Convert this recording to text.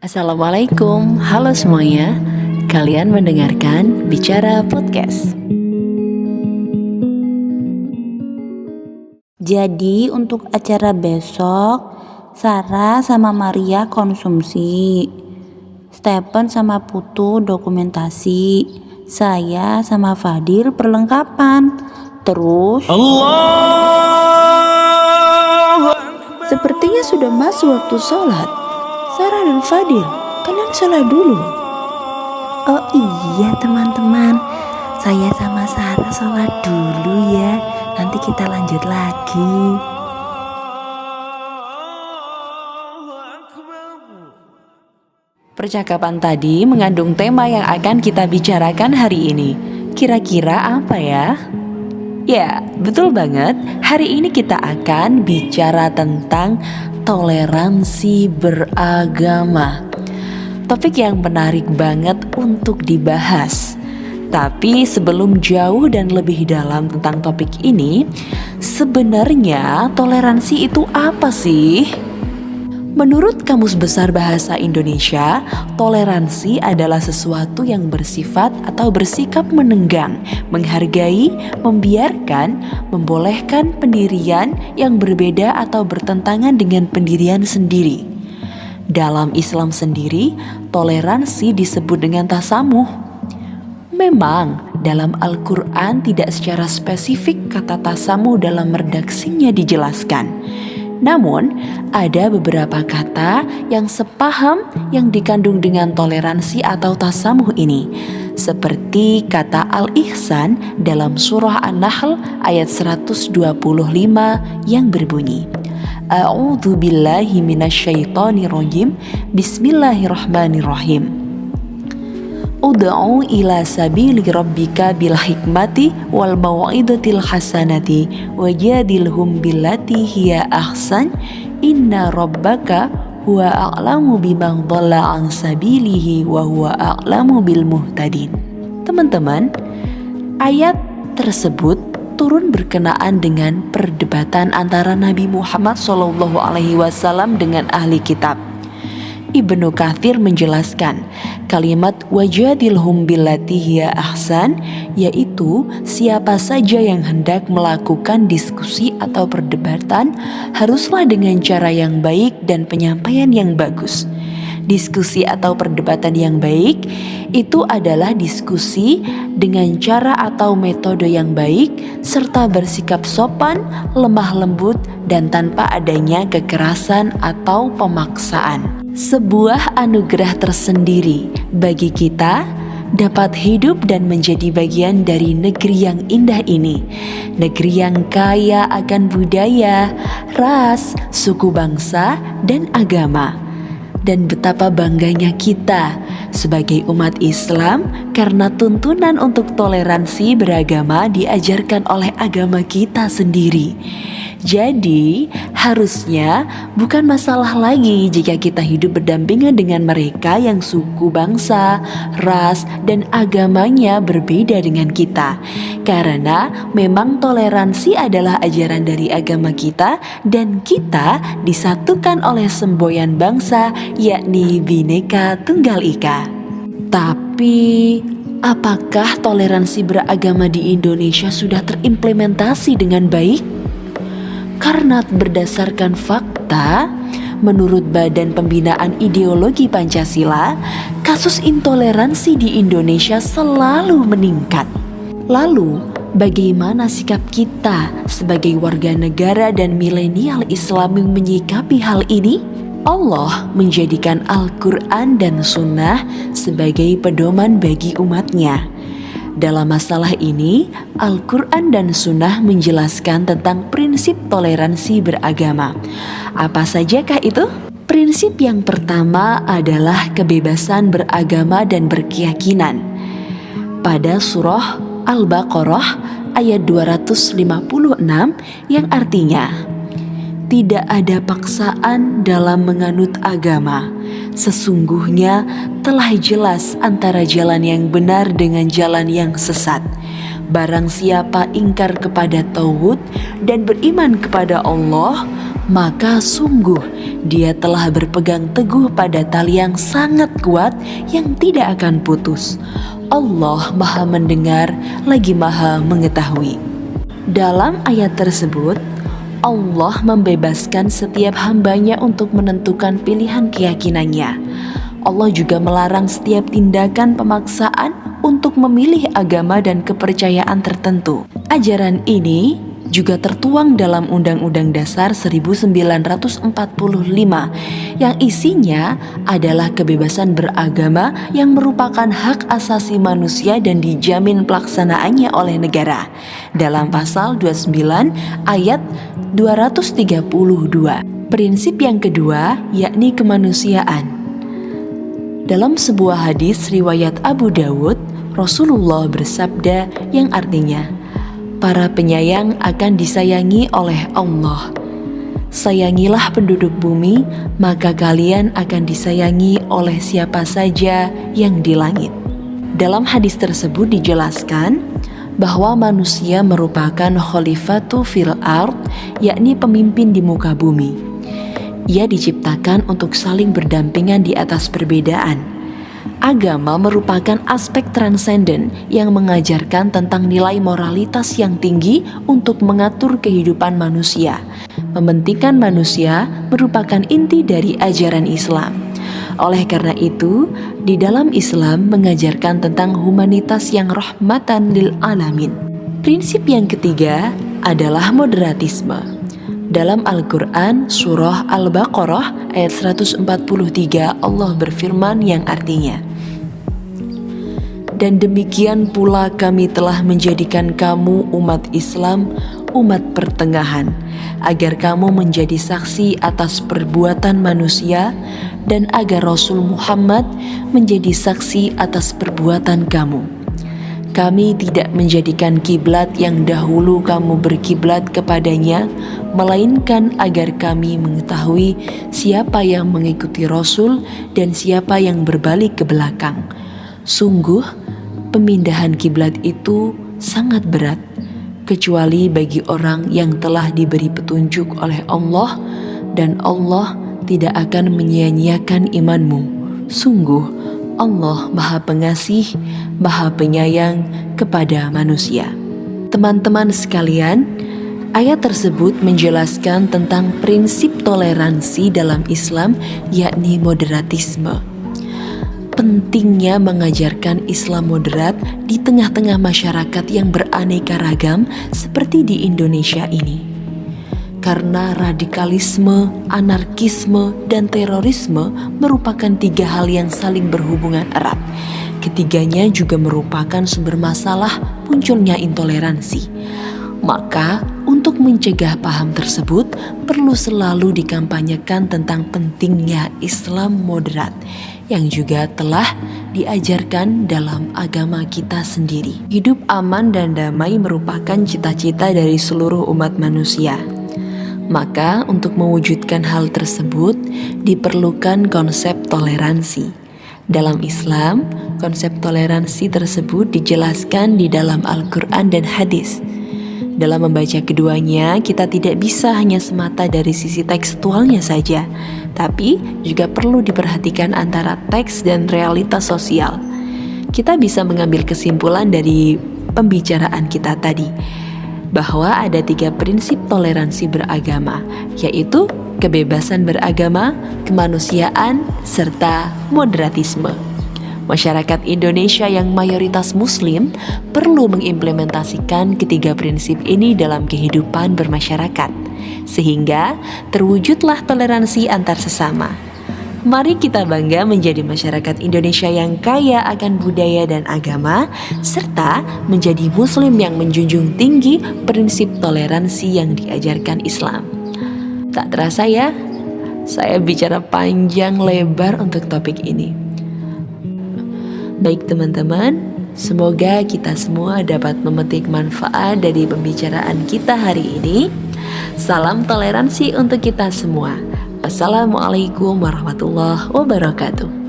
Assalamualaikum, halo semuanya. Kalian mendengarkan Bicara Podcast. Jadi untuk acara besok, Sarah sama Maria konsumsi, Stephen sama Putu dokumentasi, saya sama Fadil perlengkapan. Terus sepertinya sudah masuk waktu sholat. Sarah dan Fadil, kalian sholat dulu. Oh iya teman-teman, saya sama Sarah sholat dulu ya. Nanti kita lanjut lagi. Percakapan tadi mengandung tema yang akan kita bicarakan hari ini. Kira-kira apa ya? Ya, betul banget. Hari ini kita akan bicara tentang toleransi beragama. Topik yang menarik banget untuk dibahas. Tapi sebelum jauh dan lebih dalam tentang topik ini, sebenarnya toleransi itu apa sih? Menurut Kamus Besar Bahasa Indonesia, toleransi adalah sesuatu yang bersifat atau bersikap menenggang, menghargai, membiarkan, membolehkan pendirian yang berbeda atau bertentangan dengan pendirian sendiri. Dalam Islam sendiri, toleransi disebut dengan tasamuh. Memang, dalam Al-Quran tidak secara spesifik kata tasamuh dalam redaksinya dijelaskan. Namun, ada beberapa kata yang sepaham yang dikandung dengan toleransi atau tasamuh ini. Seperti kata al-ihsan dalam surah An-Nahl ayat 125 yang berbunyi, A'udzu billahi minasyaitonir rajim. Bismillahirrahmanirrahim. Ud'u ila sabili rabbika bil hikmati wal mau'izatil hasanati wajadilhum billati hiya ahsan inna rabbaka huwa a'lamu biman dhalla an sabilihi wa huwa a'lamu bil muhtadin. Teman-teman, ayat tersebut turun berkenaan dengan perdebatan antara Nabi Muhammad SAW dengan ahli kitab. Ibnu Katsir menjelaskan kalimat wajadilhum billati hiya ahsan, yaitu siapa saja yang hendak melakukan diskusi atau perdebatan haruslah dengan cara yang baik dan penyampaian yang bagus. Diskusi atau perdebatan yang baik itu adalah diskusi dengan cara atau metode yang baik serta bersikap sopan, lemah lembut, dan tanpa adanya kekerasan atau pemaksaan. Sebuah anugerah tersendiri bagi kita dapat hidup dan menjadi bagian dari negeri yang indah ini. Negeri yang kaya akan budaya, ras, suku bangsa, dan agama. Dan betapa bangganya kita sebagai umat Islam karena tuntunan untuk toleransi beragama diajarkan oleh agama kita sendiri. Jadi harusnya bukan masalah lagi jika kita hidup berdampingan dengan mereka yang suku bangsa, ras, dan agamanya berbeda dengan kita. Karena memang toleransi adalah ajaran dari agama kita dan kita disatukan oleh semboyan bangsa yakni Bhinneka Tunggal Ika. Tapi apakah toleransi beragama di Indonesia sudah terimplementasi dengan baik? Karena berdasarkan fakta, menurut Badan Pembinaan Ideologi Pancasila, kasus intoleransi di Indonesia selalu meningkat. Lalu, bagaimana sikap kita sebagai warga negara dan milenial Islam yang menyikapi hal ini? Allah menjadikan Al-Quran dan Sunnah sebagai pedoman bagi umatnya. Dalam masalah ini, Al-Quran dan Sunnah menjelaskan tentang prinsip toleransi beragama. Apa sajakah itu? Prinsip yang pertama adalah kebebasan beragama dan berkeyakinan. Pada surah Al-Baqarah ayat 256 yang artinya, tidak ada paksaan dalam menganut agama. Sesungguhnya telah jelas antara jalan yang benar dengan jalan yang sesat. Barang siapa ingkar kepada tauhid dan beriman kepada Allah, maka sungguh dia telah berpegang teguh pada tali yang sangat kuat yang tidak akan putus. Allah Maha mendengar lagi Maha mengetahui. Dalam ayat tersebut, Allah membebaskan setiap hambanya untuk menentukan pilihan keyakinannya. Allah juga melarang setiap tindakan pemaksaan untuk memilih agama dan kepercayaan tertentu. Ajaran ini juga tertuang dalam Undang-Undang Dasar 1945 yang isinya adalah kebebasan beragama yang merupakan hak asasi manusia dan dijamin pelaksanaannya oleh negara dalam pasal 29 ayat 232. Prinsip yang kedua yakni kemanusiaan. Dalam sebuah hadis riwayat Abu Dawud, Rasulullah bersabda yang artinya, para penyayang akan disayangi oleh Allah. Sayangilah penduduk bumi, maka kalian akan disayangi oleh siapa saja yang di langit. Dalam hadis tersebut dijelaskan bahwa manusia merupakan khalifatu fil ard, yakni pemimpin di muka bumi. Ia diciptakan untuk saling berdampingan di atas perbedaan. Agama merupakan aspek transenden yang mengajarkan tentang nilai moralitas yang tinggi untuk mengatur kehidupan manusia. Mementingkan manusia merupakan inti dari ajaran Islam. Oleh karena itu, di dalam Islam mengajarkan tentang humanitas yang rahmatan lil alamin. Prinsip yang ketiga adalah moderatisme. Dalam Al-Quran surah Al-Baqarah ayat 143 Allah berfirman yang artinya, dan demikian pula kami telah menjadikan kamu umat Islam, umat pertengahan, agar kamu menjadi saksi atas perbuatan manusia dan agar Rasul Muhammad menjadi saksi atas perbuatan kamu. Kami tidak menjadikan kiblat yang dahulu kamu berkiblat kepadanya, melainkan agar kami mengetahui siapa yang mengikuti Rasul dan siapa yang berbalik ke belakang. Sungguh, pemindahan kiblat itu sangat berat, kecuali bagi orang yang telah diberi petunjuk oleh Allah, dan Allah tidak akan menyia-nyiakan imanmu. Sungguh, Allah Maha Pengasih, Maha Penyayang kepada manusia. Teman-teman sekalian, ayat tersebut menjelaskan tentang prinsip toleransi dalam Islam, yakni moderatisme. Pentingnya mengajarkan Islam moderat di tengah-tengah masyarakat yang beraneka ragam seperti di Indonesia ini. Karena radikalisme, anarkisme, dan terorisme merupakan tiga hal yang saling berhubungan erat. Ketiganya juga merupakan sumber masalah munculnya intoleransi. Maka, untuk mencegah paham tersebut, perlu selalu dikampanyekan tentang pentingnya Islam moderat, yang juga telah diajarkan dalam agama kita sendiri. Hidup aman dan damai merupakan cita-cita dari seluruh umat manusia. Maka untuk mewujudkan hal tersebut diperlukan konsep toleransi. Dalam Islam, konsep toleransi tersebut dijelaskan di dalam Al-Quran dan hadis. Dalam membaca keduanya, kita tidak bisa hanya semata dari sisi tekstualnya saja, tapi juga perlu diperhatikan antara teks dan realitas sosial. Kita bisa mengambil kesimpulan dari pembicaraan kita tadi, bahwa ada 3 prinsip toleransi beragama, yaitu kebebasan beragama, kemanusiaan, serta moderatisme. Masyarakat Indonesia yang mayoritas Muslim perlu mengimplementasikan ketiga prinsip ini dalam kehidupan bermasyarakat, sehingga terwujudlah toleransi antar sesama. Mari kita bangga menjadi masyarakat Indonesia yang kaya akan budaya dan agama, serta menjadi Muslim yang menjunjung tinggi prinsip toleransi yang diajarkan Islam. Tak terasa ya, saya bicara panjang lebar untuk topik ini. Baik teman-teman, semoga kita semua dapat memetik manfaat dari pembicaraan kita hari ini. Salam toleransi untuk kita semua. Wassalamualaikum warahmatullahi wabarakatuh.